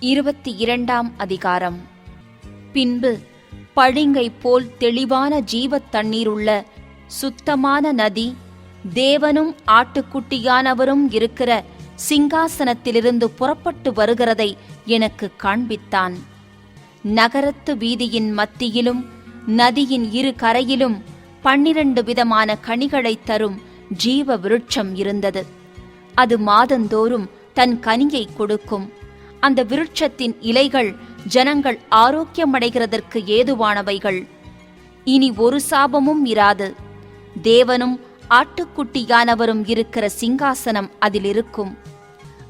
22 அதிகாரம். பின்பு பளிங்கை போல் தெளிவான ஜீவத் தண்ணீருள்ள சுத்தமான நதி தேவனும் ஆட்டுக்குட்டியானவரும் இருக்கிற சிங்காசனத்திலிருந்து புறப்பட்டு வருகிறதை எனக்கு காண்பித்தான். நகரத்து வீதியின் மத்தியிலும் நதியின் இரு கரையிலும் 12 விதமான கனிகளைத் தரும் ஜீவ விருட்சம் இருந்தது. அது மாதந்தோறும் தன் கனியை கொடுக்கும். அந்த விருட்சத்தின் இலைகள் ஜனங்கள் ஆரோக்கியமடைகிறதற்கு ஏதுவானவைகள். இனி ஒரு சாபமும் இராது. தேவனும் ஆட்டுக்குட்டியானவரும் இருக்கிற சிங்காசனம் அதில் இருக்கும்.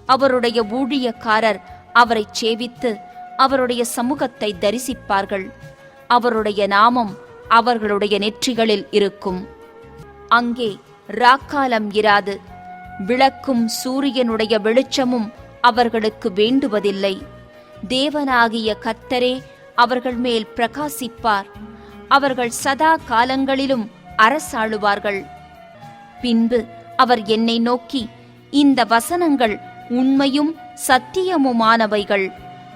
அவருடைய ஊழியக்காரர் அவரைச் சேவித்து அவருடைய சமூகத்தை தரிசிப்பார்கள். அவருடைய நாமம் அவர்களுடைய நெற்றிகளில் இருக்கும். அங்கே ராக்காலம் இராது. விளக்கும் சூரியனுடைய வெளிச்சமும் அவர்களுக்கு வேண்டுவதில்லை. தேவனாகிய கர்த்தரே அவர்கள் மேல் பிரகாசிப்பார். அவர்கள் சதா காலங்களிலும் அரசாளுவார்கள். பின்பு அவர் என்னை நோக்கி, இந்த வசனங்கள் உண்மையும் சத்தியமுமானவைகள்,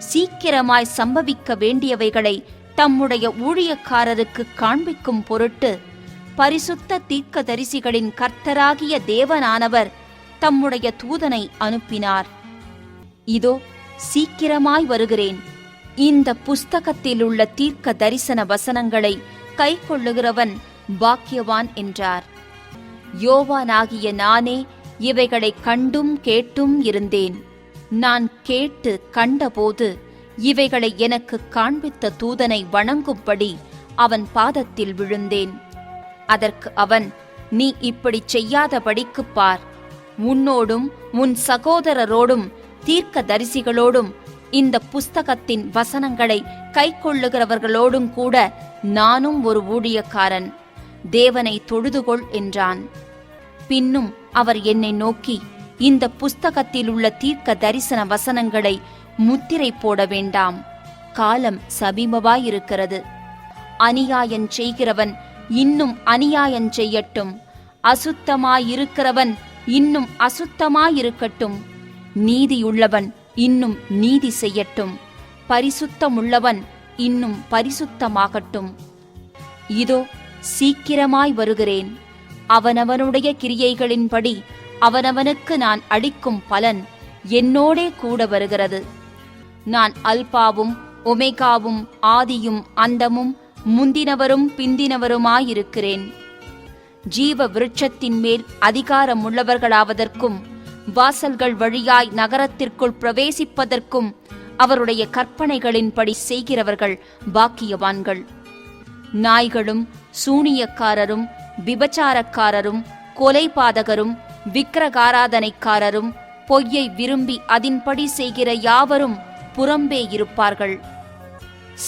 சீக்கிரமாய் சம்பவிக்க வேண்டியவைகளை தம்முடைய ஊழியக்காரருக்கு காண்பிக்கும் பொருட்டு பரிசுத்த தீர்க்கதரிசிகளின் கர்த்தராகிய தேவனானவர் தம்முடைய தூதனை அனுப்பினார். இதோ சீக்கிரமாய் வருகிறேன். இந்த புஸ்தகத்தில் உள்ள தீர்க்க தரிசன வசனங்களை கைக்கொள்ளுகிறவன் பாக்கியவான் என்றார். யோவானாகிய நானே இவைகளை கண்டும் கேட்டும் இருந்தேன். நான் கேட்டு கண்டபோது இவைகளை எனக்கு காண்பித்த தூதனை வணங்கும்படி அவன் பாதத்தில் விழுந்தேன். அதற்கு அவன், நீ இப்படி செய்யாதபடிக்கு பார், உன்னோடும் உன் சகோதரரோடும் தீர்க்க தரிசிகளோடும் இந்த புஸ்தகத்தின் வசனங்களை கைக்கொள்ளுகிறவர்களோடும் கூட நானும் ஒரு ஊழியக்காரன். தேவனை தொழுதுகொள் என்றான். பின்னும் அவர் என்னை நோக்கி, இந்த புஸ்தகத்தில் உள்ள தீர்க்க தரிசன வசனங்களை முத்திரை போட வேண்டாம், காலம் சமீபமாயிருக்கிறது. அநியாயம் செய்கிறவன் இன்னும் அநியாயம் செய்யட்டும், அசுத்தமாயிருக்கிறவன் இன்னும் அசுத்தமாயிருக்கட்டும், நீதியுள்ளவன் இன்னும் நீதி செய்யட்டும், பரிசுத்தமுள்ளவன் இன்னும் பரிசுத்தமாகட்டும். இதோ சீக்கிரமாய் வருகிறேன். அவனவனுடைய கிரியைகளின்படி அவனவனுக்கு நான் அளிக்கும் பலன் என்னோடே கூட வருகிறது. நான் அல்பாவும் ஒமேகாவும் ஆதியும் அந்தமும் முந்தினவரும் பிந்தினவருமாயிருக்கிறேன். ஜீவ விருட்சத்தின் மேல் அதிகாரமுள்ளவர்களாவதற்கும் வாசல்கள் வழியாய் நகரத்திற்குள் பிரவேசிப்பதற்கும் அவருடைய கற்பனைகளின்படி செய்கிறவர்கள் பாக்கியவான்கள். நாய்களும் சூனியக்காரரும் விபச்சாரக்காரரும் கொலைபாதகரும் விக்கிரகாராதனைக்காரரும் பொய்யை விரும்பி அதின்படி செய்கிற யாவரும் புறம்பே இருப்பார்கள்.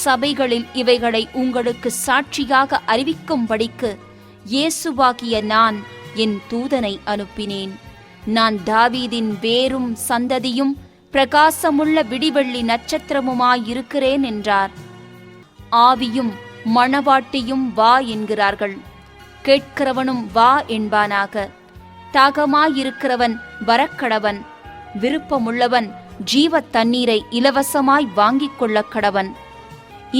சபைகளில் இவைகளை உங்களுக்கு சாட்சியாக அறிவிக்கும்படிக்கு இயேசுவாகிய நான் என் தூதனை அனுப்பினேன். நான் தாவீதின் வேரும் சந்ததியும் பிரகாசமுள்ள விடிவெள்ளி நட்சத்திரமுமாயிருக்கிறேன் என்றார். ஆவியும் மணவாட்டியும் வா என்கிறார்கள். கேட்கிறவனும் வா என்பானாக. தாகமாயிருக்கிறவன் வரக்கடவன். விருப்பமுள்ளவன் ஜீவ தண்ணீரை இலவசமாய் வாங்கிக் கொள்ள கடவன்.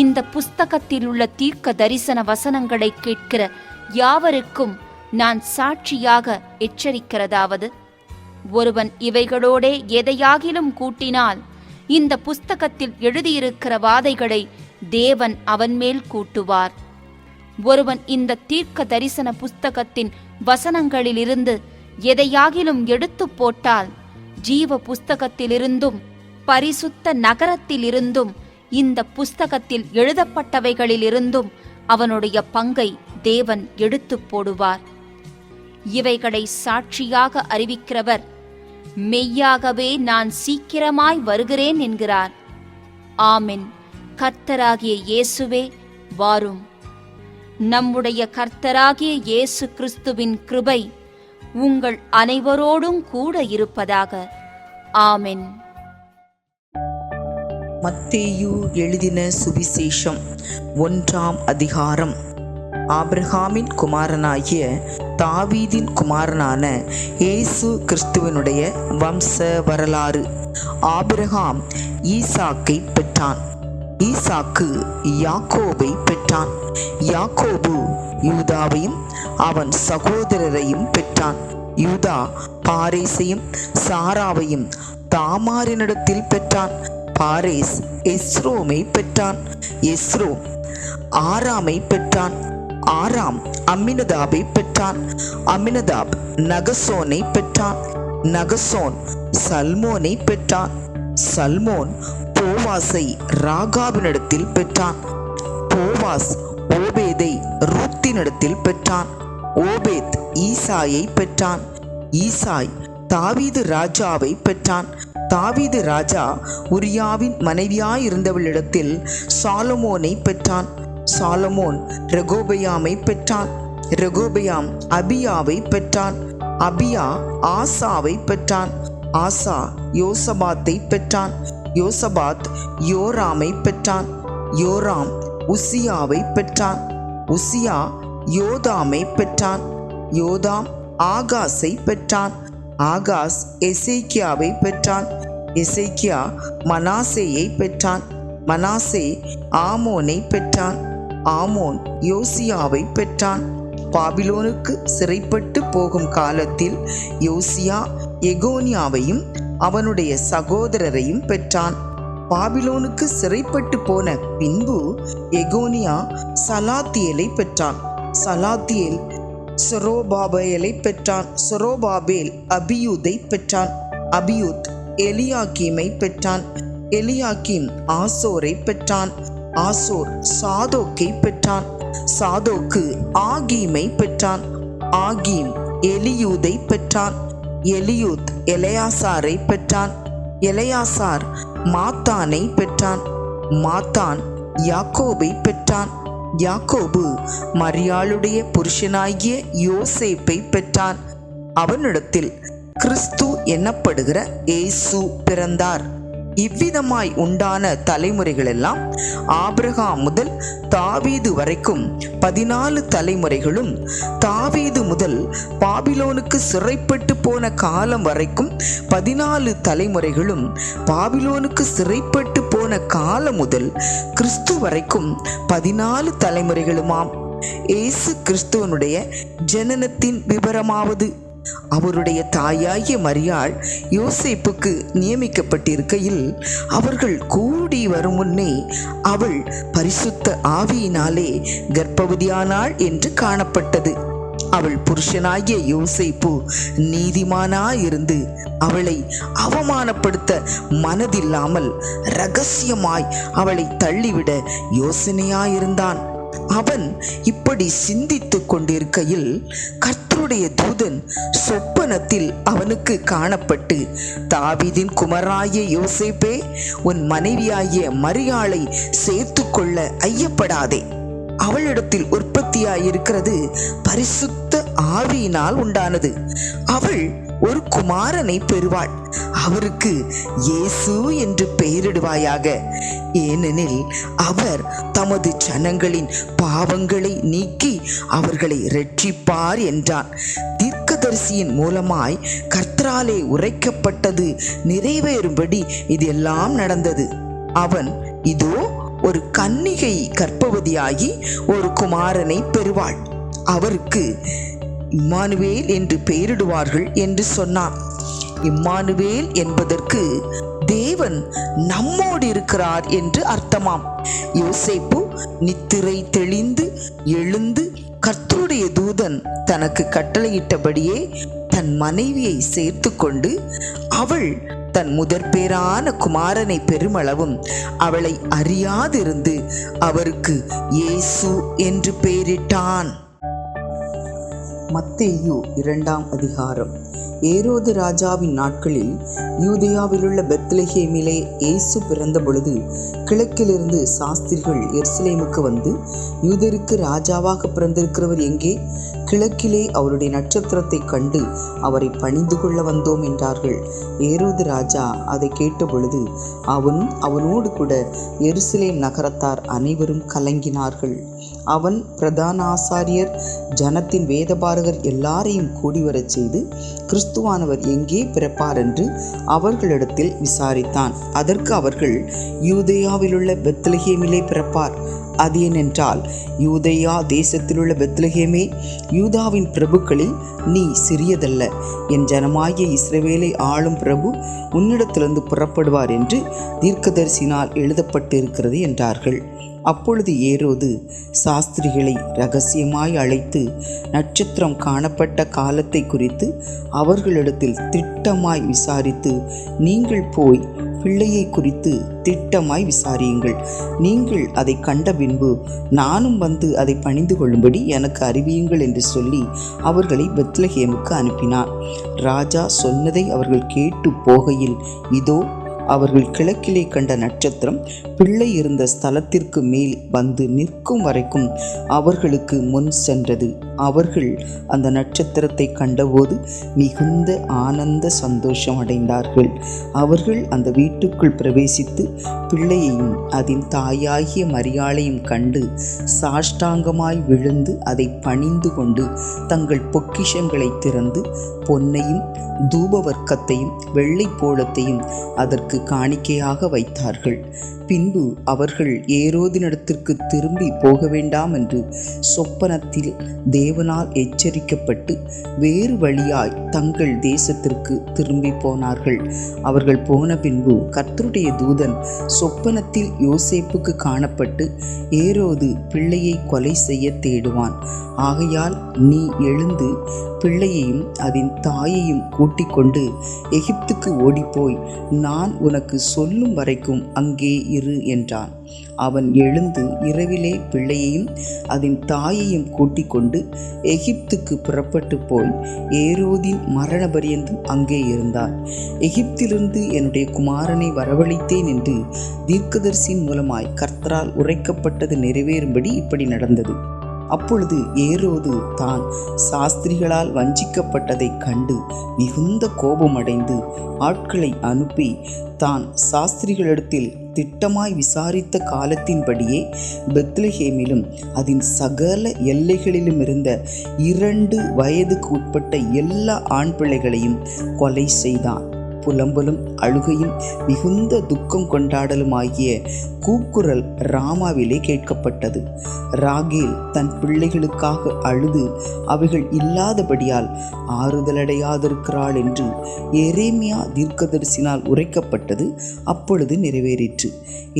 இந்த புஸ்தகத்தில் உள்ள தீர்க்க தரிசன வசனங்களை கேட்கிற யாவருக்கும் நான் சாட்சியாக எச்சரிக்கிறதாவது, ஒருவன் இவைகளோடே எதையாகிலும் கூட்டினால் இந்த புஸ்தகத்தில் எழுதியிருக்கிற வாதைகளை தேவன் அவன் மேல் கூட்டுவார். ஒருவன் இந்த தீர்க்க தரிசன புஸ்தகத்தின் வசனங்களிலிருந்து எதையாகிலும் எடுத்து போட்டால் ஜீவ புஸ்தகத்திலிருந்தும் பரிசுத்த நகரத்திலிருந்தும் இந்த புஸ்தகத்தில் எழுதப்பட்டவைகளிலிருந்தும் அவனுடைய பங்கை தேவன் எடுத்து போடுவார். இவைகளை சாட்சியாக அறிவிக்கிறவர், மெய்யாகவே நான் சீக்கிரமாய் வருகிறேன் என்கிறார். ஆமென். கர்த்தராகிய இயேசுவே வாரும். நம்முடைய கர்த்தராகிய இயேசு கிறிஸ்துவின் கிருபை உங்கள் அனைவரோடும் கூட இருப்பதாக. ஆமென். மத்தேயு எழுதின சுவிசேஷம் 1ஆம் அதிகாரம். ஆபிரகாமின் குமாரனாகிய தாவீதின் குமாரனான இயேசு கிறிஸ்துவனுடைய வம்ச வரலாறு. ஆபிரகாம் ஈசாக்கை பெற்றான். ஈசாக்கு யாக்கோபை பெற்றான். யாக்கோபு யூதாவையும் அவன் சகோதரரையும் பெற்றான். யூதா பாரேசையும் சாராவையும் தாமாரினிடத்தில் பெற்றான். பாரேஸ் எஸ்ரோமை பெற்றான். எஸ்ரோம் ஆராமை பெற்றான். ஆராம் அம்மினதாபை பெற்றான். அம்மினதாப் நகசோனை பெற்றான். நகசோன் சல்மோனை பெற்றான். சல்மோன் போவாசை ராகாவினிடத்தில் பெற்றான். போவாஸ் ஓபேதை ரூத்தினிடத்தில் பெற்றான். ஓபேத் ஈசாயை பெற்றான். ஈசாய் தாவீது ராஜாவை பெற்றான். தாவீது ராஜா உரியாவின் மனைவியாயிருந்தவளிடத்தில் சாலமோனை பெற்றான். சாலமோன் ரெகோபெயாமை பெற்றான். ரெகோபெயாம் அபியாவை பெற்றான். அபியா ஆசாவை பெற்றான். ஆசா யோசபாத்தை பெற்றான். யோசபாத் யோராமை பெற்றான். யோராம் உசியாவை பெற்றான். உசியா யோதாமை பெற்றான். யோதாம் ஆகாஸை பெற்றான். ஆகாஸ் எசேக்கியாவை பெற்றான். எசேக்கியா மனாசேயை பெற்றான். மனாசே ஆமோனை பெற்றான். ஆமோன் யோசியாவை பெற்றான். பாபிலோனுக்கு சிறைப்பட்டு போகும் காலத்தில் யோசியா எகோனியாவையும் அவனுடைய சகோதரரையும் பெற்றான். பாபிலோனுக்கு சிறைப்பட்டு போன பின்பு எகோனியா சலாத்தியலை பெற்றான். சலாத்தியேல் சொரோபாபேலை பெற்றான். சொரோபாபேல் அபியூதை பெற்றான். அபியூத் எலியாக்கீமை பெற்றான். எலியாக்கீம் ஆசோரை பெற்றான். ஆசோர் சாதோக்கை பெற்றான். சாதோக்கு ஆகீமை பெற்றான். ஆகீம் எலியூதை பெற்றான். எலியூத் எலெயாசாரை பெற்றான். எலெயாசார் மாத்தானை பெற்றான். மாத்தான் யாக்கோபை பெற்றான். யாக்கோபு மரியாளுடைய புருஷனாகிய யோசேப்பை பெற்றான். அவனிடத்தில் கிறிஸ்து என்னப்படுகிற இயேசு பிறந்தார். இவ்விதமாய் உண்டான தலைமுறைகளெல்லாம் ஆபிரகாம் முதல் தாவீது வரைக்கும் 14 தலைமுறைகளும், தாவீது முதல் பாபிலோனுக்கு சிறைப்பட்டு போன காலம் வரைக்கும் 14 தலைமுறைகளும், பாபிலோனுக்கு சிறைப்பட்டு போன காலம் முதல் கிறிஸ்து வரைக்கும் 14 தலைமுறைகளுமாம். இயேசு கிறிஸ்துவனுடைய ஜனனத்தின் விவரமாவது, அவருடைய தாயாகிய மரியாள் யோசேப்புக்கு நியமிக்கப்பட்டிருக்கையில் அவர்கள் கூடி வரும் முன்னே அவள் பரிசுத்த ஆவியினாலே கர்ப்பவதியானாள் என்று காணப்பட்டது. அவள் புருஷனாகிய யோசேப்பு நீதிமானாயிருந்து அவளை அவமானப்படுத்த மனதில்லாமல் இரகசியமாய் அவளை தள்ளிவிட யோசனையாயிருந்தான். அவன் இப்படி சிந்தித்துக் கொண்டிருக்கையில் கர்த்தருடைய தூதன் சொப்பனத்தில் அவனுக்கு காணப்பட்டு, தாவீதின் குமாரனாகிய யோசேப்பே, உன் மனைவியாகிய மரியாளை சேர்த்து கொள்ள ஐயப்படாதே. அவளிடத்தில் உற்பத்தியாயிருக்கிறது பரிசுத்த ஆவியினால் உண்டானது. அவள் ஒரு குமாரனை பெறுவாள். அவருக்கு இயேசு என்று பெயரிடுவாயாக. ஏனெனில் அவர் தமது ஜனங்களின் பாவங்களை நீக்கி அவர்களை இரட்சிப்பார் என்றான். தீர்க்கதரிசியின் மூலமாய் கர்த்தராலே உரைக்கப்பட்டது நிறைவேறும்படி இதெல்லாம் நடந்தது. அவன் இதோ ஒரு கன்னிகை கர்ப்பவதியாகி ஒரு குமாரனை பெறுவாள். அவருக்கு இம்மானுவேல் என்று பெயரிடுவார்கள் என்று சொன்னான். இம்மானுவேல் என்பதற்கு தேவன் நம்மோடு இருக்கிறார் என்று அர்த்தமாம். யோசேப்பு நித்திரை தெளிந்து எழுந்து கர்த்தருடைய தூதன் தனக்கு கட்டளையிட்டபடியே தன் மனைவியை சேர்த்து கொண்டு அவள் தன் முதற்பேரான குமாரனை பெருமளவும் அவளை அறியாதிருந்து அவருக்கு இயேசு என்று பெயரிட்டான். மத்தேயு 2ஆம் அதிகாரம். ஏரோது ராஜாவின் நாட்களில் யூதேயாவிலுள்ள பெத்லெகேமிலே இயேசு பிறந்த பொழுது கிழக்கிலிருந்து சாஸ்திரிகள் எருசலேமுக்கு வந்து, யூதருக்கு ராஜாவாக பிறந்திருக்கிறவர் எங்கே? கிழக்கிலே அவருடைய நட்சத்திரத்தை கண்டு அவரை பணிந்து கொள்ள வந்தோம் என்றார்கள். ஏரோது ராஜா அதை கேட்டபொழுது அவனும் அவனோடு கூட எருசலேம் நகரத்தார் அனைவரும் கலங்கினார்கள். அவன் பிரதான ஆசாரியர், ஜனத்தின் வேதபாரகர் எல்லாரையும் கூடிவரச் செய்து கிறிஸ்துவானவர் எங்கே பிறப்பார் என்று அவர்களிடத்தில் விசாரித்தான். அதற்கு அவர்கள், யூதேயாவிலுள்ள பெத்லகேமிலே பிறப்பார். அது ஏனென்றால், யூதேயா தேசத்திலுள்ள பெத்லகேமே, யூதாவின் பிரபுக்களில் நீ சிறியதல்ல. என் ஜனமாகிய இஸ்ரவேலை ஆளும் பிரபு உன்னிடத்திலிருந்து புறப்படுவார் என்று தீர்க்கதரிசினால் எழுதப்பட்டிருக்கிறது என்றார்கள். அப்பொழுது ஏரோது சாஸ்திரிகளை இரகசியமாய் அழைத்து நட்சத்திரம் காணப்பட்ட காலத்தை குறித்து அவர்களிடத்தில் திட்டமாய் விசாரித்து, நீங்கள் போய் பிள்ளையை குறித்து திட்டமாய் விசாரியுங்கள். நீங்கள் அதை கண்ட பின்பு நானும் வந்து அதை பணிந்து கொள்ளும்படி எனக்கு அறிவியுங்கள் என்று சொல்லி அவர்களை பெத்லகேமுக்கு அனுப்பினார். ராஜா சொன்னதை அவர்கள் கேட்டு போகையில், இதோ அவர்கள் கிழக்கிலே கண்ட நட்சத்திரம் பிள்ளை இருந்த ஸ்தலத்திற்கு மேல் வந்து நிற்கும் வரைக்கும் அவர்களுக்கு முன் சென்றது. அவர்கள் அந்த நட்சத்திரத்தை கண்டபோது மிகுந்த ஆனந்த சந்தோஷம் அடைந்தார்கள். அவர்கள் அந்த வீட்டுக்குள் பிரவேசித்து பிள்ளையையும் அதன் தாயாகிய மரியாளையும் கண்டு சாஷ்டாங்கமாய் விழுந்து அதை பணிந்து கொண்டு தங்கள் பொக்கிஷங்களை திறந்து பொன்னையும் தூபவர்க்கத்தையும் வெள்ளை போளத்தையும் அதற்கு காணிக்கையாக வைத்தார்கள். பின்பு அவர்கள் ஏரோதினிடத்திற்கு திரும்பி போக வேண்டாம் என்று சொப்பனத்தில் தேவனால் எச்சரிக்கப்பட்டு வேறு வழியாய் தங்கள் தேசத்திற்கு திரும்பி போனார்கள். அவர்கள் போன பின்பு கர்த்தருடைய தூதன் சொப்பனத்தில் யோசேப்புக்கு காணப்பட்டு, ஏரோது பிள்ளையை கொலை செய்ய தேடுவான். ஆகையால் நீ எழுந்து பிள்ளையையும் அதன் தாயையும் கூட்டிக் கொண்டு எகிப்துக்கு ஓடிப்போய் நான் உனக்கு சொல்லும் வரைக்கும் அங்கே இரு என்றான். அவன் எழுந்து இரவிலே பிள்ளையையும் அதன் தாயையும் கூட்டிக் கொண்டு எகிப்துக்கு புறப்பட்டு போய் ஏரோதின் மரண பரியந்தம் அங்கே இருந்தான். எகிப்திலிருந்து என்னுடைய குமாரனை வரவழைத்தேன் என்று தீர்க்கதரிசியின் மூலமாய் கர்த்தரால் உரைக்கப்பட்டது நிறைவேறும்படி இப்படி நடந்தது. அப்பொழுது ஏரோது தான் சாஸ்திரிகளால் வஞ்சிக்கப்பட்டதை கண்டு மிகுந்த கோபமடைந்து ஆட்களை அனுப்பி தான் சாஸ்திரிகளிடத்தில் திட்டமாய் விசாரித்த காலத்தின்படியே பெத்லகேமிலும் அதன் சகல எல்லைகளிலும் இருந்த 2 வயதுக்கு உட்பட்ட எல்லா ஆண் பிள்ளைகளையும் கொலை செய்தான். புலம்பலும் அழுகையும் மிகுந்த துக்கம் கொண்டாடலும் ஆகிய கூக்குரல் ராமாவிலே கேட்கப்பட்டது. ராகேல் தன் பிள்ளைகளுக்காக அழுது அவைகள் இல்லாதபடியால் ஆறுதலடையாதிருக்கிறாள் என்று எரேமியா தீர்க்கதரிசினால் உரைக்கப்பட்டது அப்பொழுது நிறைவேறிற்று.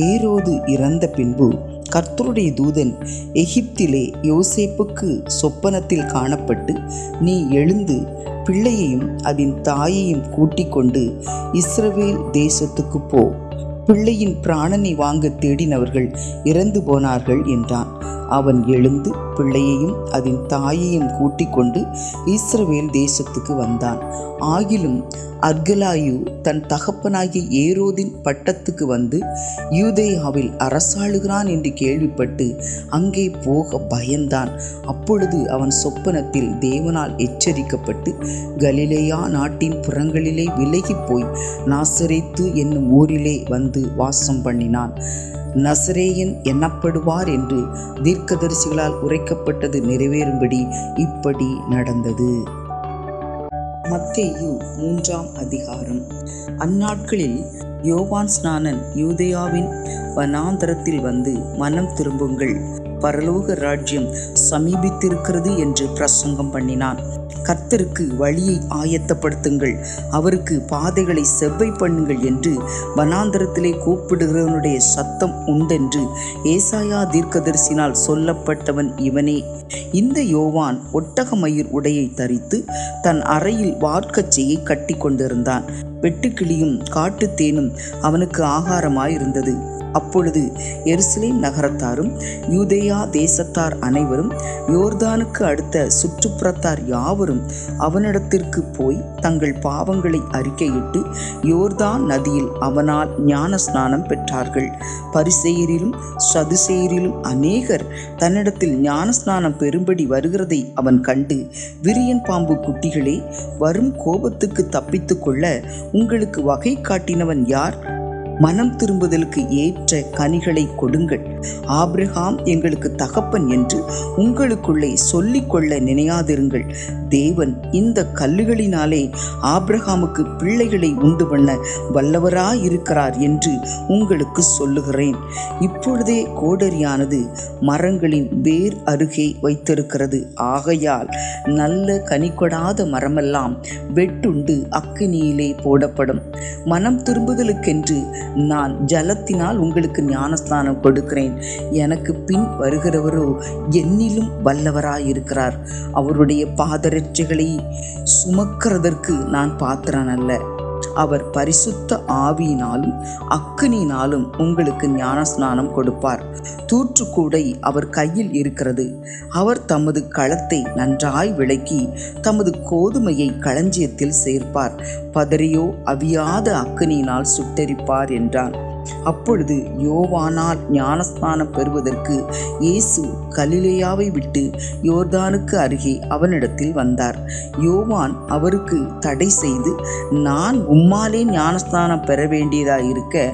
ஏரோது இறந்த பின்பு கர்த்தருடைய தூதன் எகிப்திலே யோசேப்புக்கு சொப்பனத்தில் காணப்பட்டு, நீ எழுந்து பிள்ளையையும் அதன் தாயையும் கூட்டிக் கொண்டு இஸ்ரவேல் தேசத்துக்கு போ. பிள்ளையின் பிராணனை வாங்க தேடினவர்கள் இறந்து போனார்கள் என்றான். அவன் எழுந்து பிள்ளையையும் அதன் தாயையும் கூட்டிக் கொண்டு இஸ்ரவேல் தேசத்துக்கு வந்தான். ஆகிலும் அர்கலாயு தன் தகப்பனாகிய ஏரோதின் பட்டத்துக்கு வந்து யூதேயாவில் அரசாளுகிறான் என்று கேள்விப்பட்டு அங்கே போக பயந்தான். அப்பொழுது அவன் சொப்பனத்தில் தேவனால் எச்சரிக்கப்பட்டு கலிலேயா நாட்டின் புறங்களிலே விலகி போய் நாசரேத்து என்னும் ஊரிலே வந்து வாசம் பண்ணினான். நசரேயன் எண்ணப்படுவார் என்று தீர்க்கதரிசிகளால் உரைக்கப்பட்டது நிறைவேறும்படி இப்படி நடந்தது. மத்தேயு 3ஆம் அதிகாரம். அந்நாட்களில் யோவான் ஸ்நானன் யூதேயாவின் வனாந்தரத்தில் வந்து, மனம் திரும்புங்கள், பரலோக ராஜ்யம் சமீபித்திருக்கிறது என்று பிரசங்கம் பண்ணினான். கர்த்தருக்கு வழியை ஆயத்தப்படுத்துங்கள், அவருக்கு பாதைகளை செவ்வை பண்ணுங்கள் என்று வனாந்தரத்திலே கூப்பிடுகிறவனுடைய சத்தம் உண்டென்று ஏசாயா தீர்க்கதரிசினால் சொல்லப்பட்டவன் இவனே. இந்த யோவான் ஒட்டகமயிர் உடையை தரித்து தன் அறையில் வார்க்கச்சையை கட்டி கொண்டிருந்தான். வெட்டுக்கிளியும் காட்டுத்தேனும் அவனுக்கு ஆகாரமாயிருந்தது. அப்பொழுது எருசலேம் நகரத்தாரும் யூதேயா தேசத்தார் அனைவரும் யோர்தானுக்கு அடுத்த சுற்றுப்புறத்தார் யாவரும் அவனிடத்திற்கு போய் தங்கள் பாவங்களை அறிக்கையிட்டு யோர்தான் நதியில் அவனால் ஞான ஸ்நானம் பெற்றார்கள். பரிசேயரிலும் சதுசேயரிலும் அநேகர் தன்னிடத்தில் ஞான ஸ்நானம் பெறும்படி வருகிறதை அவன் கண்டு, விரியன் பாம்பு குட்டிகளே, வரும் கோபத்துக்கு தப்பித்து கொள்ள உங்களுக்கு வகை காட்டினவன் யார்? மனம் திரும்புதலுக்கு ஏற்ற கனிகளை கொடுங்கள். ஆபிரகாம் எங்களுக்கு தகப்பன் என்று உங்களுக்குள்ளே சொல்லிக்கொள்ள நினையாதிருங்கள். தேவன் இந்த கல்லுகளினாலே ஆபிரகாமுக்கு பிள்ளைகளை உண்டு பண்ண வல்லவராயிருக்கிறார் என்று உங்களுக்கு சொல்லுகிறேன். இப்பொழுதே கோடரியானது மரங்களின் வேர் அருகே வைத்திருக்கிறது. ஆகையால் நல்ல கனி கொடாத மரமெல்லாம் வெட்டுண்டு அக்கினியிலே போடப்படும். மனம் திரும்புதலுக்கென்று நான் ஜலத்தினால் உங்களுக்கு ஞானஸ்நானம் கொடுக்கிறேன். எனக்கு பின் வருகிறவரோ என்னிலும் வல்லவராயிருக்கிறார். அவருடைய பாதரட்சைகளை சுமக்கிறதற்கு நான் பாத்திரன் அல்ல. அவர் பரிசுத்த ஆவியினாலும் அக்கினியினாலும் உங்களுக்கு ஞானஸ்நானம் கொடுப்பார். தூற்றுக்கூடை அவர் கையில் இருக்கிறது. அவர் தமது களத்தை நன்றாய் விளக்கி தமது கோதுமையை களஞ்சியத்தில் சேர்ப்பார். பதறியோ அவியாத அக்கினியினால் சுட்டெரிப்பார் என்றான். அப்பொழுது யோவானால் ஞானஸ்நானம் பெறுவதற்கு இயேசு கலிலேயாவை விட்டு யோர்தானுக்கு அருகே அவனிடத்தில் வந்தார். யோவான் அவருக்கு தடை செய்து, நான் உம்மாலே ஞானஸ்நானம் பெற வேண்டியதாயிருக்க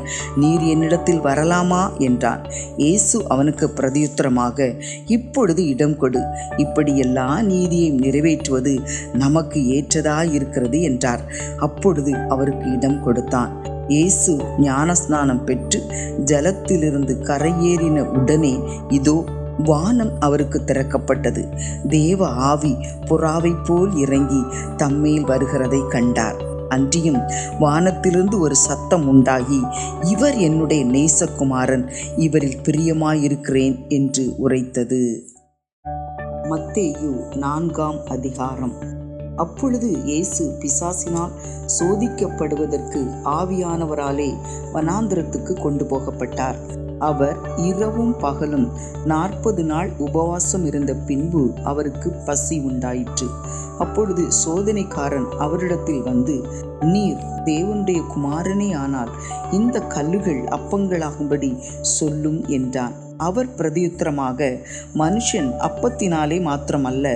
நீர் என்னிடத்தில் வரலாமா என்றான். இயேசு அவனுக்கு பிரதியுத்தரமாக, இப்பொழுது இடம் கொடு, இப்படி எல்லா நீதியையும் நிறைவேற்றுவது நமக்கு ஏற்றதாயிருக்கிறது என்றார். அப்பொழுது அவருக்கு இடம் கொடுத்தான். இயேசு ஞானஸ்நானம் பெற்று ஜலத்திலிருந்து கரையேறின உடனே இதோ வானம் அவருக்கு திறக்கப்பட்டது. தேவ ஆவி புறாவை போல் இறங்கி தம்மேல் வருகிறதை கண்டார். அன்றியும் வானத்திலிருந்து ஒரு சத்தம் உண்டாகி, இவர் என்னுடைய நேசகுமாரன், இவரில் பிரியமாயிருக்கிறேன் என்று உரைத்தது. மத்தேயு 4ஆம் அதிகாரம். அப்பொழுது இயேசு பிசாசினால் சோதிக்கப்படுவதற்கு ஆவியானவராலே வனாந்திரத்துக்கு கொண்டு போகப்பட்டார். அவர் இரவும் பகலும் 40 நாள் உபவாசம் இருந்த பின்பு அவருக்கு பசி உண்டாயிற்று. அப்பொழுது சோதனைக்காரன் அவரிடத்தில் வந்து, நீர் தேவனுடைய குமாரனே ஆனால் இந்த கல்லுகள் அப்பங்களாகும்படி சொல்லும் என்றான். அவர் பிரதியுத்தரமாக, மனுஷன் அப்பத்தினாலே மாத்திரமல்ல,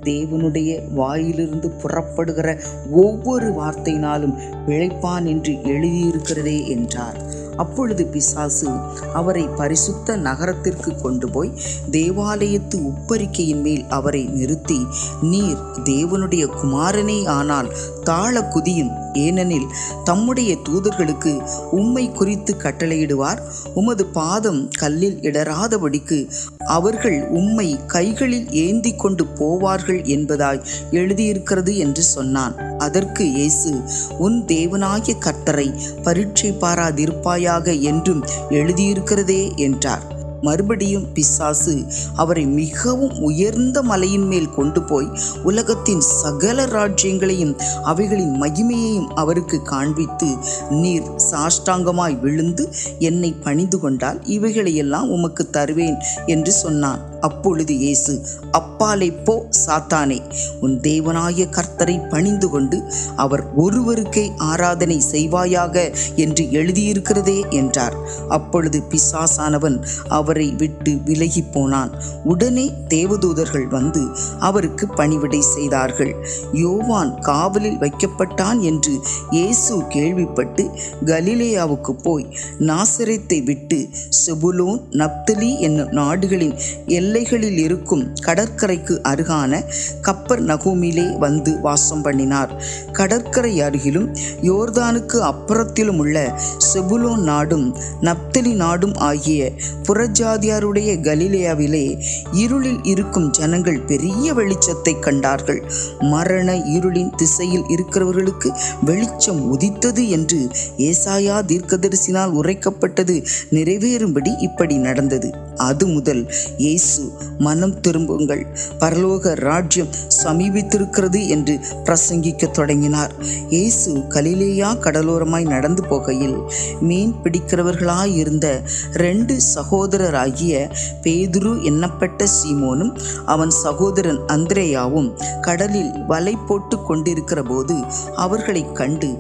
தேவனுடைய வாயிலிருந்து புறப்படுகிற ஒவ்வொரு வார்த்தையினாலும் பிழைப்பான் என்று எழுதியிருக்கிறதே என்றார். அப்பொழுது பிசாசு அவரை பரிசுத்த நகரத்திற்கு கொண்டு போய் தேவாலயத்து உப்பரிக்கையின் மேல் அவரை நிறுத்தி, நீர் தேவனுடைய குமாரனே ஆனால் தாழ குதியும், ஏனெனில் தம்முடைய தூதர்களுக்கு உம்மை குறித்து கட்டளையிடுவார். உமது பாதம் கல்லில் இடராதபடிக்கு அவர்கள் உம்மை கைகளில் ஏந்தி கொண்டு போவார்கள் என்பதாய் எழுதியிருக்கிறது என்று சொன்னான். அதற்கு இயேசு, உன் தேவனாகிய கர்த்தரை பரீட்சை பாராதிருப்பாயாக என்றும் எழுதியிருக்கிறதே என்றார். மறுபடியும் பிசாசு அவரை மிகவும் உயர்ந்த மலையின் மேல் கொண்டு போய் உலகத்தின் சகல ராஜ்யங்களையும் அவைகளின் மகிமையையும் அவருக்கு காண்பித்து, நீர் சாஷ்டாங்கமாய் விழுந்து என்னை பணிந்து கொண்டால் இவைகளையெல்லாம் உமக்கு தருவேன் என்று சொன்னான். அப்பொழுது இயேசு, அப்பாலே போ சாத்தானே, உன் தேவனாகிய கர்த்தரை பணிந்து கொண்டு அவர் ஒருவருக்கே ஆராதனை செய்வாயாக என்று எழுதியிருக்கிறதே என்றார். அப்பொழுது பிசாசானவன் அவரை விட்டு விலகி போனான். உடனே தேவதூதர்கள் வந்து அவருக்கு பணிவிடை செய்தார்கள். யோவான் காவலில் வைக்கப்பட்டான் என்று இயேசு கேள்விப்பட்டு கலிலேயாவுக்கு போய் நாசரேத்தை விட்டு செபுலோன், நப்தலி என்னும் நாடுகளின் எல்லைகளில் இருக்கும் கடற்கரைக்கு அருகான கப்பர்நகூமிலே வந்து வாசம் பண்ணினார். கடற்கரை அருகிலும் யோர்தானுக்கு அப்புறத்திலும் உள்ள செபுலோன் நாடும் நப்தலி நாடும் ஆகிய புறஜாதியாருடைய கலிலேயாவிலே இருளில் இருக்கும் ஜனங்கள் பெரிய வெளிச்சத்தை கண்டார்கள். மரண இருளின் திசையில் இருக்கிறவர்களுக்கு வெளிச்சம் உதித்தது என்று ஏசாயா தீர்க்கதரிசினால் உரைக்கப்பட்டது நிறைவேறும்படி இப்படி நடந்தது. அது முதல் இயேசு, மனம் திரும்புங்கள், பரலோக ராஜ்யம் சமீபித்திருக்கிறது என்று பிரசங்கிக்க தொடங்கினார். இயேசு கலிலேயா கடலோரமாய் நடந்து போகையில் மீன் பிடிக்கிறவர்களாயிருந்த 2 சகோதர சகோதரராகிய பேதுரு என்னப்பட்ட சீமோனும் அவன் சகோதரன் அந்திரேயாவும் கடலில் வலை போட்டு கொண்டிருக்கிற போது அவர்களை கண்டு,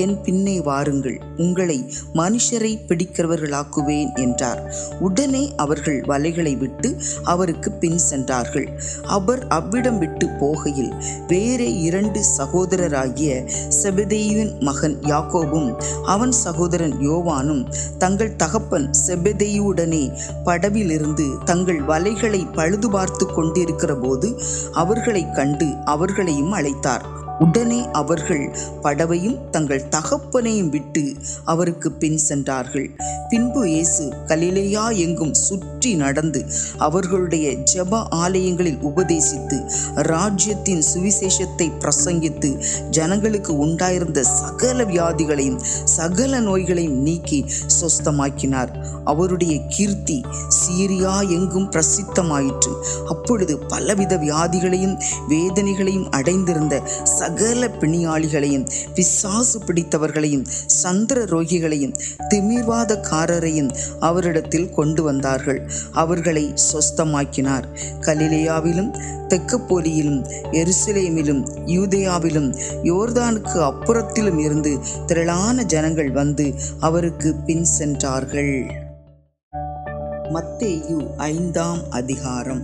என் பின்னே வாருங்கள், உங்களை மனுஷரை பிடிக்கிறவர்களாக்குவேன் என்றார். உடனே அவர்கள் வலைகளை விட்டு அவருக்கு பின் சென்றார்கள். அவர் அவ்விடம் விட்டு போகையில் வேறே 2 சகோதரராகிய செபதேயுவின் மகன் யாக்கோபும் அவன் சகோதரன் யோவானும் தங்கள் தகப்பன் செபதேயுடனே படவிலிருந்து தங்கள் வலைகளை பழுது பார்த்து கொண்டிருக்கிற போது அவர்களை கண்டு அவர்களையும் அழைத்தார். உடனே அவர்கள் படவையும் தங்கள் தகப்பனையும் விட்டு அவருக்கு பின் சென்றார்கள். பின்பு இயேசு கலிலேயா எங்கும் சுற்றி நடந்து அவர்களுடைய ஜெப ஆலயங்களில் உபதேசித்து ராஜ்யத்தின் சுவிசேஷத்தை பிரசங்கித்து ஜனங்களுக்கு உண்டாயிருந்த சகல வியாதிகளையும் சகல நோய்களையும் நீக்கி சொஸ்தமாக்கினார். அவருடைய கீர்த்தி சீரியா எங்கும் பிரசித்தமாயிற்று. அப்பொழுது பலவித வியாதிகளையும் வேதனைகளையும் அடைந்திருந்த சகல பிணியாளிகளையும் பிசாசு பிடித்தவர்களையும் சந்திர ரோகிகளையும் திமிர்வாதக்காரரையும் அவரிடத்தில் கொண்டு வந்தார்கள். அவர்களை சொஸ்தமாக்கினார். கலிலேயாவிலும் தெக்கப்போலியிலும் எருசலேமிலும் யூதேயாவிலும் யோர்தானுக்கு அப்புறத்திலும் இருந்து திரளான ஜனங்கள் வந்து அவருக்கு பின் சென்றார்கள். மத்தேயு 5ஆம் அதிகாரம்.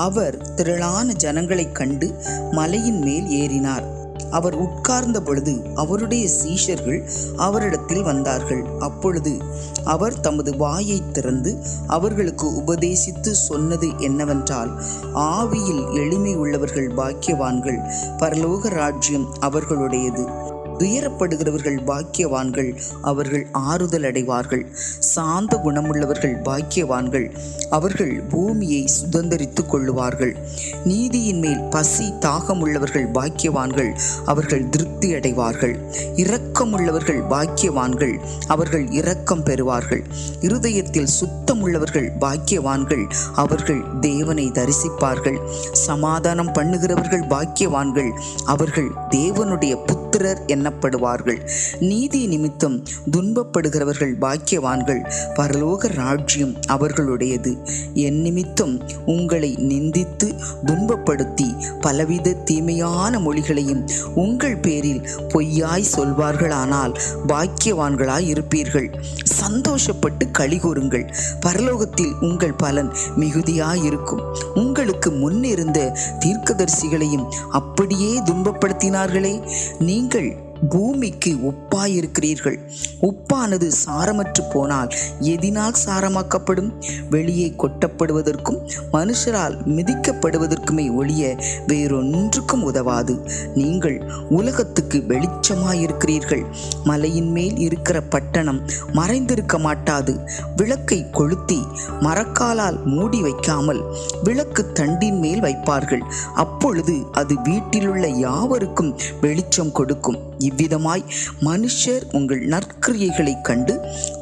அவர் திரளான ஜனங்களைக் கண்டு மலையின் மேல் ஏறினார். அவர் உட்கார்ந்த பொழுது அவருடைய சீஷர்கள் அவரிடத்தில் வந்தார்கள். அப்பொழுது அவர் தமது வாயை திறந்து அவர்களுக்கு உபதேசித்து சொன்னது என்னவென்றால், ஆவியில் எளிமை உள்ளவர்கள் பாக்கியவான்கள், பரலோக ராஜ்யம் அவர்களுடையது. துயரப்படுகிறவர்கள் பாக்கியவான்கள், அவர்கள் ஆறுதல் அடைவார்கள். சாந்த குணமுள்ளவர்கள் பாக்கியவான்கள், அவர்கள் பூமியை சுதந்தரித்துக் கொள்ளுவார்கள். நீதியின் மேல் பசி தாகமுள்ளவர்கள் பாக்கியவான்கள், அவர்கள் திருப்தி அடைவார்கள். இரக்கமுள்ளவர்கள் பாக்கியவான்கள், அவர்கள் இரக்கம் பெறுவார்கள். இருதயத்தில் சுத்தமுள்ளவர்கள் பாக்கியவான்கள், அவர்கள் தேவனை தரிசிப்பார்கள். சமாதானம் பண்ணுகிறவர்கள் பாக்கியவான்கள், அவர்கள் தேவனுடைய புத்திரர் எண்ணப்படுவார்கள். நீதி நிமித்தம் துன்பப்படுகிறவர்கள் பாக்கியவான்கள், பரலோக ராஜ்யம் அவர்களுடையது. என் நிமித்தம் உங்களை நிந்தித்து துன்பப்படுத்தி பலவித தீமையான மொழிகளையும் உங்கள் பேரில் பொய்யாய் சொல்வார்களானால் பாக்கியவான்களாய் இருப்பீர்கள். சந்தோஷப்பட்டு களிகூறுங்கள், பரலோகத்தில் உங்கள் பலன் மிகுதியாயிருக்கும். உங்களுக்கு முன்னிருந்த தீர்க்கதரிசிகளையும் அப்படியே துன்பப்படுத்தினார்களே. நீங்கள் பூமிக்கு உப்பாயிருக்கிறீர்கள். உப்பானது சாரமற்று போனால் எதினால் சாரமாக்கப்படும்? வெளியே கொட்டப்படுவதற்கும் மனுஷரால் மிதிக்கப்படுவதற்குமே ஒழிய வேறொன்றுக்கும் உதவாது. நீங்கள் உலகத்துக்கு வெளிச்சமாயிருக்கிறீர்கள். மலையின் மேல் இருக்கிற பட்டணம் மறைந்திருக்க மாட்டாது. விளக்கை கொளுத்தி மரக்காலால் மூடி வைக்காமல் விளக்கு தண்டின் மேல் வைப்பார்கள். அப்பொழுது அது வீட்டிலுள்ள யாவருக்கும் வெளிச்சம் கொடுக்கும். இவ்விதமாய் மனுஷர் உங்கள் நற்கிரியைகளை கண்டு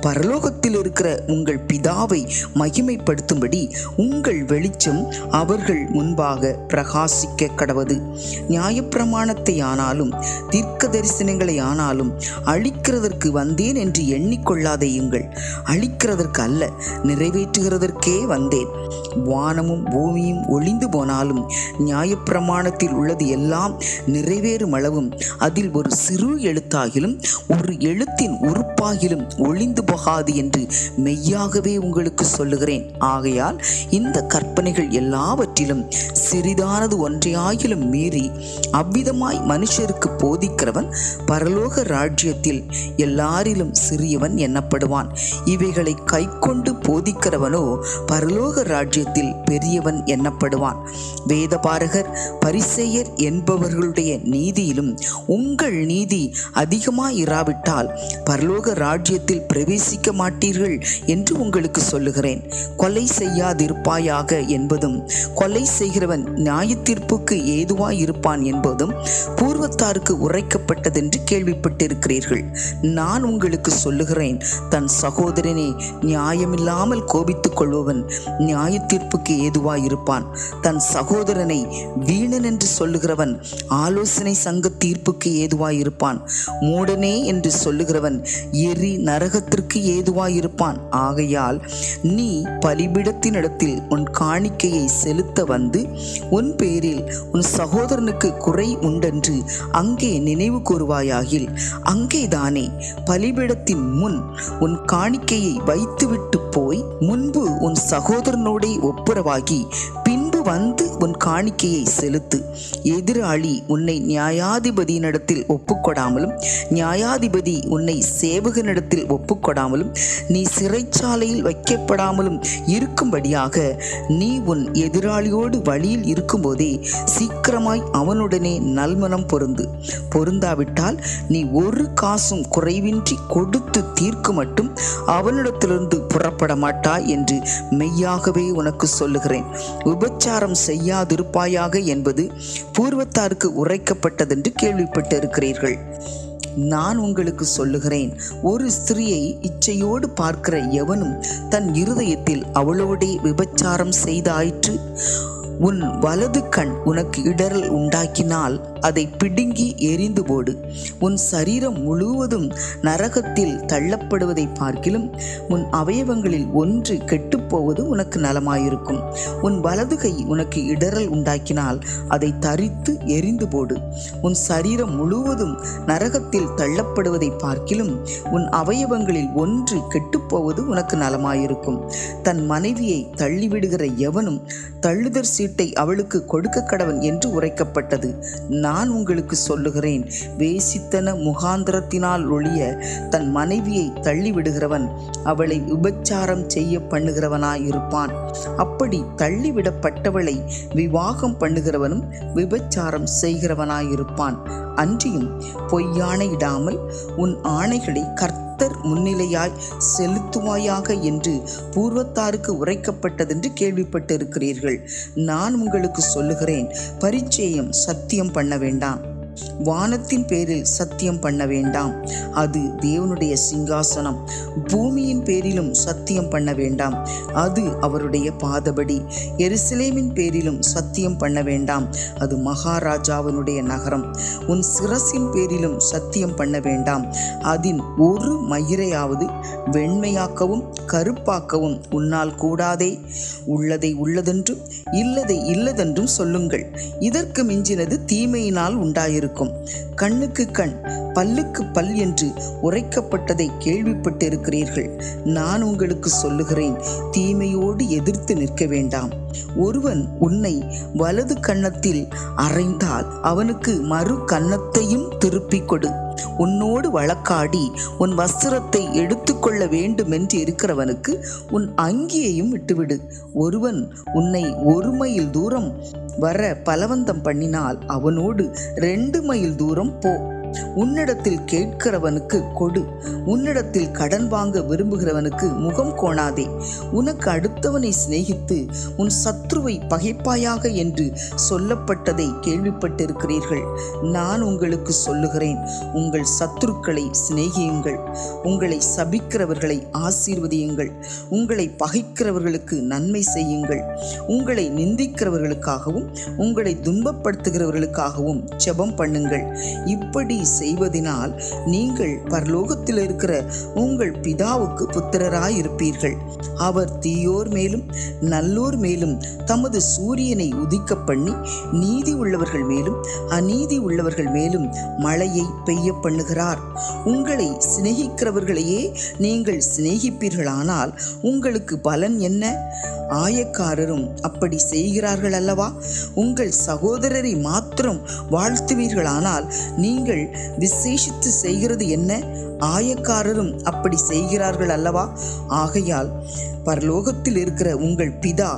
பரலோகத்தில் இருக்கிற உங்கள் பிதாவை மகிமைப்படுத்தும்படி உங்கள் வெளிச்சம் அவர்கள் முன்பாக பிரகாசிக்க கடவது. நியாயப்பிரமாணத்தை ஆனாலும் தீர்க்க தரிசனங்களை ஆனாலும் அழிக்கிறதற்கு வந்தேன் என்று எண்ணிக்கொள்ளாதேயுங்கள். அழிக்கிறதற்கு அல்ல, நிறைவேற்றுகிறதற்கே வந்தேன். வானமும் பூமியும் ஒளிந்து போனாலும் நியாயப்பிரமாணத்தில் உள்ளது எல்லாம் நிறைவேறும் அளவும் அதில் ஒரு சிறு எழுத்தாகிலும் ஒரு எழுத்தின் உறுப்பாகிலும் ஒளிந்து போகாது என்று மெய்யாகவே உங்களுக்கு சொல்லுகிறேன். ஆகையால் இந்த கற்பனைகள் எல்லாவற்றிலும் சிறிதானது ஒன்றையாகிலும் மீறி அவ்விதமாய் மனுஷருக்கு போதிக்கிறவன் பரலோக ராஜ்யத்தில் எல்லாரிலும் சிறியவன் எண்ணப்படுவான். இவைகளை கைக்கொண்டு போதிக்கிறவனோ பரலோக ராஜ்யத்தில் பெரியவன் எண்ணப்படுவான். வேதபாரகர் பரிசேயர் என்பவர்களுடைய நீதியிலும் உங்கள் நீதி அதிகமாயிராவிட்டால் பரலோக ராஜ்யத்தில் பிரவேசிக்க மாட்டீர்கள் என்று உங்களுக்கு சொல்லுகிறேன். கொலை செய்யாதிருப்பாயாக என்பதும் கொலை செய்கிறவன் நியாயத்தீர்ப்புக்கு ஏதுவாயிருப்பான் என்பதும் பூர்வத்தாருக்கு உரைக்கப்பட்டதென்று கேள்விப்பட்டிருக்கிறீர்கள். நான் உங்களுக்கு சொல்லுகிறேன், தன் சகோதரனை நியாயமில்லாமல் கோபித்துக் கொள்பவன் நியாயத்தீர்ப்புக்கு ஏதுவாயிருப்பான். தன் சகோதரனை வீணன் என்று சொல்லுகிறவன் ஆலோசனை சங்க தீர்ப்புக்கு ஏதுவாயிருப்பான். ஏதுவாயிருப்பான். மூடனே என்று சொல்லுகிறவன் எரி நரகத்திற்கு ஏதுவாயிருப்பான். ஆகையால் நீ பலிபீடத்தினிடத்தில் உன் காணிக்கையை செலுத்த வந்து உன் பேரில் உன் சகோதரனுக்கு குறை உண்டென்று அங்கே நினைவு கூறுவாயாகில், அங்கேதானே பலிபீடத்தின் முன் உன் காணிக்கையை வைத்துவிட்டு போய் முன்பு உன் சகோதரனோடே ஒப்புரவாகி பின்பு வந்து உன் காணிக்கையை செலுத்து. எதிராளி உன்னை நியாயாதிபதியினிடத்தில் ஒப்புக்கொடாமலும் நியாயாதிபதி உன்னை சேவகனிடத்தில் ஒப்புக்கொடாமலும் நீ சிறைச்சாலையில் வைக்கப்படாமலும் இருக்கும்படியாக நீ உன் எதிராளியோடு வழியில் இருக்கும்போதே சீக்கிரமாய் அவனுடனே நல்மனம் பொருந்தாவிட்டால் நீ ஒரு காசும் குறைவின்றி கொடுத்து தீர்க்கு மட்டும் அவனிடத்திலிருந்து புறப்பட மாட்டாய் என்று மெய்யாகவே உனக்கு சொல்லுகிறேன். விபச்சாரம் செய்யாதிருப்பாயாக என்பது பூர்வத்தாருக்கு உரைக்கப்பட்டதென்று கேள்விப்பட்டிருக்கிறீர்கள். நான் உங்களுக்கு சொல்லுகிறேன், ஒரு ஸ்திரியை இச்சையோடு பார்க்கிற எவனும் தன் இருதயத்தில் அவளோடே விபச்சாரம் செய்தாயிற்று. உன் வலது கண் உனக்கு இடறல் உண்டாக்கினால் அதை பிடுங்கி எரிந்து போடு. உன் சரீரம் முழுவதும் நரகத்தில் தள்ளப்படுவதை பார்க்கிலும் உன் அவயவங்களில் ஒன்று கெட்டுப்போவது உனக்கு நலமாயிருக்கும். உன் வலது கை உனக்கு இடறல் உண்டாக்கினால் அதை தரித்து எரிந்து போடு. உன் சரீரம் முழுவதும் நரகத்தில் தள்ளப்படுவதை பார்க்கிலும் உன் அவயவங்களில் ஒன்று கெட்டுப்போவது உனக்கு நலமாயிருக்கும். தன் மனைவியை தள்ளிவிடுகிற எவனும் தள்ளுதற் சீட்டை அவளுக்கு கொடுக்க கடவன் என்று உரைக்கப்பட்டது. நான் உங்களுக்கு சொல்லுகிறேன், வேசித்தன முகாந்திரத்தினால் ஒழிய தன் மனைவியை தள்ளிவிடுகிறவன் அவளை விபச்சாரம் செய்ய பண்ணுகிறவனாயிருப்பான். அப்படி தள்ளிவிடப்பட்டவளை விவாகம் பண்ணுகிறவனும் விபச்சாரம் செய்கிறவனாயிருப்பான். அன்றியும் பொய்யாணையிடாமல் உன் ஆணைகளை கர்த்தர் முன்னிலையாய் செலுத்துவாயாக என்று பூர்வத்தாருக்கு உரைக்கப்பட்டதென்று கேள்விப்பட்டிருக்கிறீர்கள். நான் உங்களுக்கு சொல்லுகிறேன், பரிச்சேயம் சத்தியம் பண்ண வேண்டாம், வானத்தின் பேரில் சத்தியம் பண்ண வேண்டாம், அது தேவனுடைய சிங்காசனம். பூமியின் பேரிலும் சத்தியம் பண்ண வேண்டாம், அது அவருடைய பாதபடி. எருசலேமின் பேரிலும் சத்தியம் பண்ண வேண்டாம், அது மகாராஜாவினுடைய நகரம். உன் சிரசின் பேரிலும் சத்தியம் பண்ண வேண்டாம், அதின் ஒரு மயிரையாவது வெண்மையாக்கவும் கருப்பாக்கவும் உன்னால் கூடாதே. உள்ளதை உள்ளதென்றும் இல்லதை இல்லதென்றும் சொல்லுங்கள். இதற்கு மிஞ்சினது தீமையினால் உண்டாயிருக்கும். கண்ணுக்கு கண் பல்லுக்கு பல் என்று உரைக்கப்பட்டதை கேள்விப்பட்டிருக்கிறீர்கள். நான் உங்களுக்கு சொல்லுகிறேன், தீமையோடு எதிர்த்து நிற்க வேண்டாம். ஒருவன் உன்னை வலது கன்னத்தில் அறைந்தால் அவனுக்கு மறு கன்னத்தையும் திருப்பிக் கொடு. உன்னோடு வழக்காடி உன் வஸ்திரத்தை எடுத்துக்கொள்ள வேண்டுமென்று இருக்கிறவனுக்கு உன் அங்கியையும் விட்டுவிடு. ஒருவன் உன்னை 1 மைல் தூரம் வர பலவந்தம் பண்ணினால் அவனோடு 2 மைல் தூரம் போ. உன்னிடத்தில் கேட்கிறவனுக்கு கொடு. உன்னிடத்தில் கடன் வாங்க விரும்புகிறவனுக்கு முகம் கோணாதே. உனக்கு அடுத்தவனை சிநேகித்து உன் சத்ருவை பகைப்பாயாக என்று சொல்லப்பட்டதை கேள்விப்பட்டிருக்கிறீர்கள். நான் உங்களுக்கு சொல்லுகிறேன், உங்கள் சத்துருக்களை சிநேகியுங்கள், உங்களை சபிக்கிறவர்களை ஆசீர்வதியுங்கள், உங்களை பகைக்கிறவர்களுக்கு நன்மை செய்யுங்கள், உங்களை நிந்திக்கிறவர்களுக்காகவும் உங்களை துன்பப்படுத்துகிறவர்களுக்காகவும் ஜெபம் பண்ணுங்கள். இப்படி செய்வதினால் நீங்கள் பரலோகத்தில் இருக்கிற உங்கள் பிதாவுக்கு புத்திரராயிருப்பீர்கள். அவர் தீயோர் மேலும் நல்லோர் மேலும் தமது சூரியனை உதிக்க பண்ணி நீதி உள்ளவர்கள் மேலும் அநீதி உள்ளவர்கள் மேலும் மழையை பெய்ய பண்ணுகிறார். உங்களை சிநேகிக்கிறவர்களையே நீங்கள் சிநேகிப்பீர்களானால் உங்களுக்கு பலன் என்ன? ஆயக்காரரும் அப்படி செய்கிறார்கள் அல்லவா? உங்கள் சகோதரரை மாத்திரம் வாழ்த்துவீர்களானால் நீங்கள் விசேஷித்து செய்கிறது என்ன? ஆயக்காரரும் அப்படி செய்கிறார்கள் அல்லவா? ஆகையால் பரலோகத்தில் இருக்கிற உங்கள் பிதா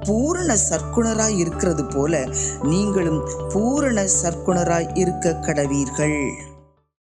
பூரண சற்குணராய் இருக்கிறது போல நீங்களும் பூரண சற்குணராய் இருக்க கடவீர்கள்.